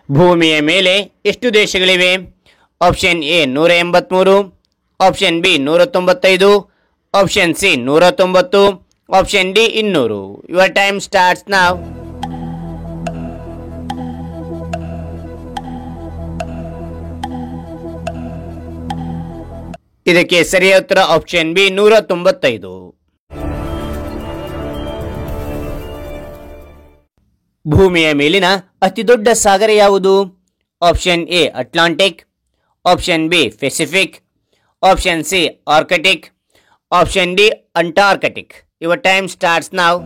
ಭೂಮಿಯ ಮೇಲೆ ಎಷ್ಟು ದೇಶಗಳಿವೆ? Option A 183, option B 195, option C 190, option D 200. Your time starts now. ಇದಕ್ಕೆ ಸರಿಯಾದ ಉತ್ತರ ಆಪ್ಷನ್ ಬಿ 195. ಭೂಮಿಯ ಮೇಲಿನ ಅತಿ ದೊಡ್ಡ ಸಾಗರ ಯಾವುದು? Option A Atlantic, option B Pacific, option C Arctic, option D Antarctic. Your time starts now.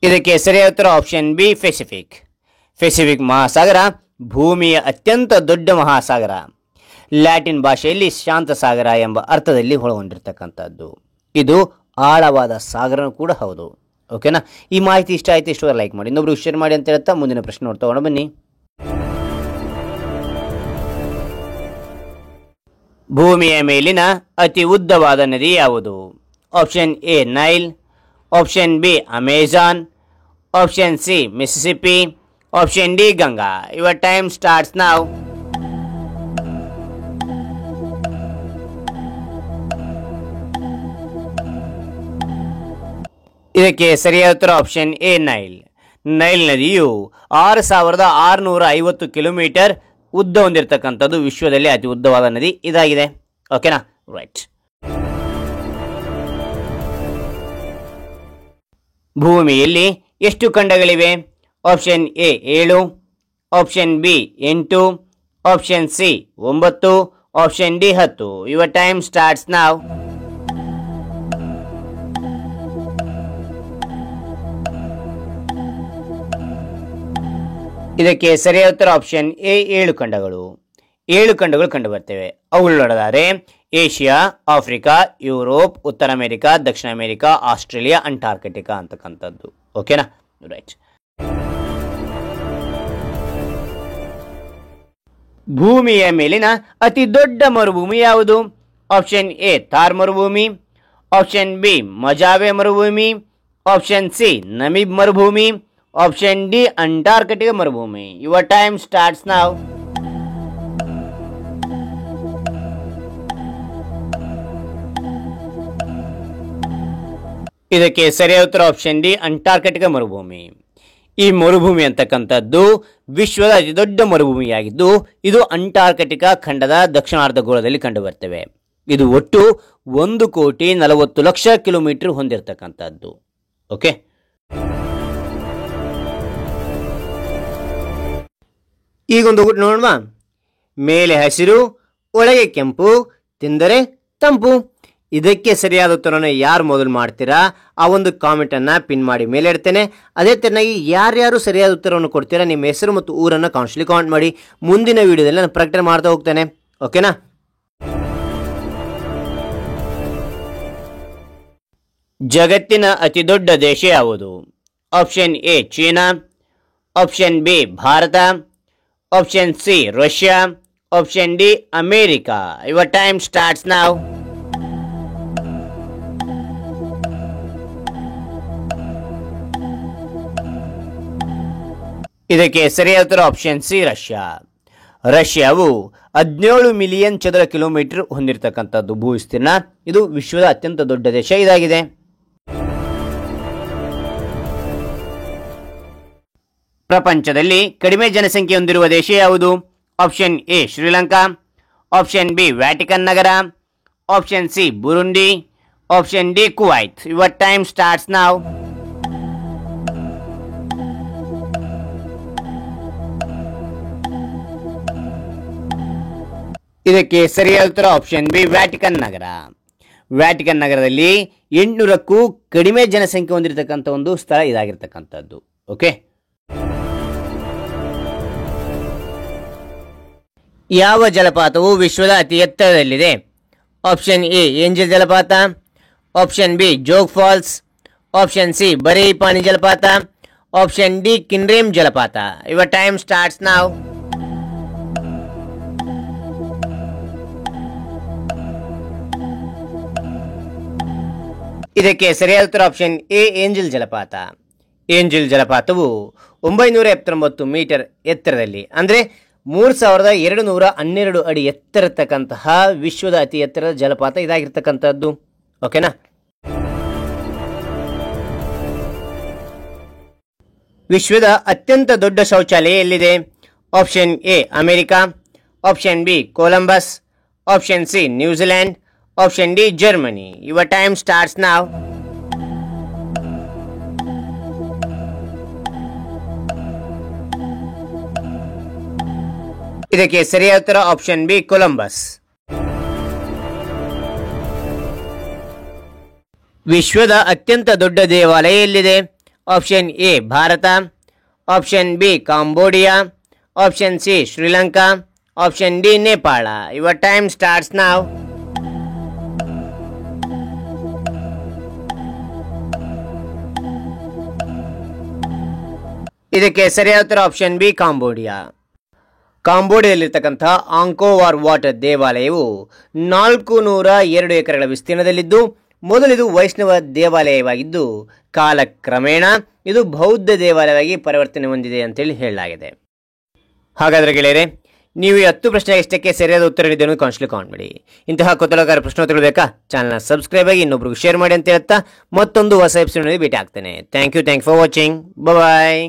ಇದಕ್ಕೆ ಸರಿಯಾದ ಉತ್ತರ ಆಪ್ಷನ್ ಬಿ ಪೆಸಿಫಿಕ್. ಪೆಸಿಫಿಕ್ ಮಹಾಸಾಗರ ಭೂಮಿಯ ಅತ್ಯಂತ ದೊಡ್ಡ ಮಹಾಸಾಗರ. ಲ್ಯಾಟಿನ್ ಭಾಷೆಯಲ್ಲಿ ಶಾಂತ ಸಾಗರ ಎಂಬ ಅರ್ಥದಲ್ಲಿ ಒಳಗೊಂಡಿರ್ತಕ್ಕಂಥದ್ದು. ಇದು ಆಳವಾದ ಸಾಗರ ಕೂಡ ಹೌದು. ಓಕೆನಾ? ಈ ಮಾಹಿತಿ ಇಷ್ಟ ಆಯ್ತು, ಇಷ್ಟು ಲೈಕ್ ಮಾಡಿ, ಇನ್ನೊಬ್ರು ಶೇರ್ ಮಾಡಿ ಅಂತ ಹೇಳ್ತಾ ಮುಂದಿನ ಪ್ರಶ್ನೆ ನೋಡ್ತಾ ಬನ್ನಿ. ಭೂಮಿಯ ಮೇಲಿನ ಅತಿ ಉದ್ದವಾದ ನದಿ ಯಾವುದು? Option A Nile, option B Amazon, option C Mississippi, option D Ganga. Your time starts now. ಇದಕ್ಕೆ ಸರಿಯಾದ ಉತ್ತರ ಆಪ್ಷನ್ ಎ ನೈಲ್. ನೈಲ್ ನದಿಯು 6650 ಕಿಲೋಮೀಟರ್ ಉದ್ದ ಹೊಂದಿರತಕ್ಕಂಥದ್ದು. ವಿಶ್ವದಲ್ಲಿ ಅತಿ ಉದ್ದವಾದ ನದಿ ಇದಾಗಿದೆ. ಓಕೆನಾ? ರೈಟ್. ಭೂಮಿಯಲ್ಲಿ ಎಷ್ಟು ಖಂಡಗಳಿವೆ? Option A 7, option B 8, option C 9, option D 10. Your time starts now. ಇದಕ್ಕೆ ಸರಿಯಾದ ಉತ್ತರ ಆಪ್ಷನ್ ಎ 7 ಖಂಡಗಳು. 7 ಖಂಡಗಳು ಕಂಡು ಬರ್ತವೆ. ಅವುಗಳೊಳಗಾದರೆ ಏಷ್ಯಾ, ಆಫ್ರಿಕಾ, ಯುರೋಪ್, ಉತ್ತರ ಅಮೆರಿಕಾ, ದಕ್ಷಿಣ ಅಮೆರಿಕಾ, ಆಸ್ಟ್ರೇಲಿಯಾ, ಅಂಟಾರ್ಕಟಿಕಾ ಅಂತಕ್ಕಂಥದ್ದು. ಓಕೆನಾ? ರೈಟ್. ಭೂಮಿಯ ಮೇಲಿನ ಅತಿ ದೊಡ್ಡ ಮರುಭೂಮಿ ಯಾವುದು? ಆಪ್ಷನ್ ಎ ಥಾರ್ ಮರುಭೂಮಿ, ಆಪ್ಷನ್ ಬಿ ಮಜಾವೆ ಮರುಭೂಮಿ, ಆಪ್ಷನ್ ಸಿ ನಮೀಬ್ ಮರುಭೂಮಿ, ಆಪ್ಷನ್ ಡಿ ಅಂಟಾರ್ಕಟಿಕಾ ಮರುಭೂಮಿ. Your time starts now. ಇದಕ್ಕೆ ಸರಿಯಾದ ಉತ್ತರ ಆಪ್ಷನ್ ಡಿ ಅಂಟಾರ್ಕಟಿಕಾ ಮರುಭೂಮಿ. ಈ ಮರುಭೂಮಿ ಅಂತಕ್ಕಂಥದ್ದು ವಿಶ್ವದ ಅತಿ ದೊಡ್ಡ ಮರುಭೂಮಿಯಾಗಿದ್ದು ಇದು ಅಂಟಾರ್ಕಟಿಕಾ ಖಂಡದ ದಕ್ಷಿಣಾರ್ಧಗೋಳದಲ್ಲಿ ಕಂಡುಬರ್ತವೆ. ಇದು ಒಟ್ಟು 1,40,00,000 ಕಿಲೋಮೀಟರ್ ಹೊಂದಿರತಕ್ಕಂಥದ್ದು. ಓಕೆ. ಈಗೊಂದು ನೋಡುವ. ಮೇಲೆ ಹಸಿರು, ಒಳಗೆ ಕೆಂಪು, ತಿಂದರೆ ತಂಪು. ಇದಕ್ಕೆ ಸರಿಯಾದ ಉತ್ತರವನ್ನು ಯಾರು ಮೊದಲು ಮಾಡ್ತೀರಾ ಆ ಒಂದು ಕಾಮೆಂಟನ್ನು ಪಿನ್ ಮಾಡಿ ಮೇಲೆ ಇಡ್ತೇನೆ. ಅದೇ ತೆರನಾಗಿ ಯಾರ್ಯಾರು ಸರಿಯಾದ ಉತ್ತರವನ್ನು ಕೊಡ್ತೀರಾ ನಿಮ್ಮ ಹೆಸರು ಮತ್ತು ಊರನ್ನು ಕಾನ್ಸ್ಟ್ಲಿ ಕಾಮೆಂಟ್ ಮಾಡಿ. ಮುಂದಿನ ವಿಡಿಯೋದಲ್ಲಿ ನಾನು ಪ್ರಕಟಣೆ ಮಾಡ್ತಾ ಹೋಗ್ತೇನೆ. ಓಕೆನಾ? ಜಗತ್ತಿನ ಅತಿ ದೊಡ್ಡ ದೇಶ ಯಾವುದು? Option A China, option B Bharat, option C Russia, option D America. Your time starts now. ಇದಕ್ಕೆ ಸರಿಯಾದ ಉತ್ತರ ಆಪ್ಷನ್ ಸಿ ರಷ್ಯಾ. ರಷ್ಯಾವು 17 ಮಿಲಿಯನ್ ಚದರ ಕಿಲೋಮೀಟರ್ ಹೊಂದಿರತಕ್ಕಂಥದ್ದು ಭೂ ವಿಸ್ತೀರ್ಣ. ಇದು ವಿಶ್ವದ ಅತ್ಯಂತ ದೊಡ್ಡ ದೇಶ ಇದಾಗಿದೆ. ಪ್ರಪಂಚದಲ್ಲಿ ಕಡಿಮೆ ಜನಸಂಖ್ಯೆ ಹೊಂದಿರುವ ದೇಶ ಯಾವುದು? Option A Sri Lanka, option B Vatican Nagar, option C Burundi, option D Kuwait. Your time starts now. ಇದಕ್ಕೆ ಸರಿಯಾದ ಉತ್ತರ ಆಪ್ಷನ್ ಬಿ ವ್ಯಾಟಿಕನ್ ನಗರ. ವ್ಯಾಟಿಕನ್ ನಗರದಲ್ಲಿ 800ಕ್ಕೂ ಕಡಿಮೆ ಜನಸಂಖ್ಯೆ ಹೊಂದಿರತಕ್ಕಂಥ ಒಂದು ಸ್ಥಳ ಇದಾಗಿರ್ತಕ್ಕಂಥದ್ದು. ಓಕೆ. ಯಾವ ಜಲಪಾತವು ವಿಶ್ವದ ಅತಿ ಎತ್ತರದಲ್ಲಿದೆ? ಆಪ್ಷನ್ ಎ ಏಂಜಲ್ ಜಲಪಾತ, option B Jog Falls, option C Barehipani ಜಲಪಾತ, ಆಪ್ಷನ್ ಡಿ ಕಿನ್ರೇಮ್ ಜಲಪಾತ. Your time starts now. ಇದಕ್ಕೆ ಸರಿಯಾದ ಉತ್ತರ ಆಪ್ಷನ್ ಎ ಏಂಜಲ್ ಜಲಪಾತ. ಏಂಜಲ್ ಜಲಪಾತವು 979 ಮೀಟರ್ ಎತ್ತರದಲ್ಲಿ ಅಂದರೆ 3212 ಅಡಿ ಎತ್ತರತಕ್ಕಂತಹ ವಿಶ್ವದ ಅತಿ ಎತ್ತರದ ಜಲಪಾತ ಇದಾಗಿರ್ತಕ್ಕಂಥದ್ದು. ಓಕೆನಾ. ವಿಶ್ವದ ಅತ್ಯಂತ ದೊಡ್ಡ ಶೌಚಾಲಯ ಎಲ್ಲಿದೆ? Option A America, option B Columbus, option C New Zealand, option D Germany. Your time starts now. ಇದಕ್ಕೆ ಸರಿಯಾದ ಉತ್ತರ ಆಪ್ಷನ್ ಬಿ ಕೊಲಂಬಸ್. ವಿಶ್ವದ ಅತ್ಯಂತ ದೊಡ್ಡ ದೇವಾಲಯ ಎಲ್ಲಿದೆ? Option A Bharat, option B Cambodia, option C Sri Lanka, option D Nepal. Your time starts now. ಇದಕ್ಕೆ ಸರಿಯಾದ ಉತ್ತರ ಆಪ್ಷನ್ ಬಿ ಕಾಂಬೋಡಿಯಾ. ಕಾಂಬೋಡಿಯಾದಲ್ಲಿರ್ತಕ್ಕಂತಹ ಆಂಕೋವಾರ್ ವಾಟ್ ದೇವಾಲಯವು 402 ಎಕರೆಗಳ ವಿಸ್ತೀರ್ಣದಲ್ಲಿದ್ದು ಮೊದಲಿದು ವೈಷ್ಣವ ದೇವಾಲಯವಾಗಿದ್ದು ಕಾಲಕ್ರಮೇಣ ಇದು ಬೌದ್ಧ ದೇವಾಲಯವಾಗಿ ಪರಿವರ್ತನೆ ಹೊಂದಿದೆ ಅಂತೇಳಿ ಹೇಳಲಾಗಿದೆ. ಹಾಗಾದರೆ ಗೆಳೆಯರೆ, ನೀವು 10 ಪ್ರಶ್ನೆಗೆ ಎಷ್ಟಕ್ಕೆ ಸರಿಯಾದ ಉತ್ತರ ನೀಡಿದೆ ಅನ್ನೋದು ಕಾಮೆಂಟ್ ಮಾಡಿ. ಇಂತಹ ಕುತೂಹಲಕಾರಿ ಪ್ರಶ್ನೋತ್ತರಗಳು ಬೇಕಾ? ಚಾನಲ್ನ ಸಬ್ಸ್ಕ್ರೈಬ್ ಆಗಿ ಇನ್ನೊಬ್ರಿಗೆ ಶೇರ್ ಮಾಡಿ ಅಂತ ಹೇಳ್ತಾ ಮತ್ತೊಂದು ಹೊಸ ಎಪಿಸೋಡ್ನಲ್ಲಿ ಭೇಟಿ ಆಗ್ತೇನೆ. Thank you for watching. Bye.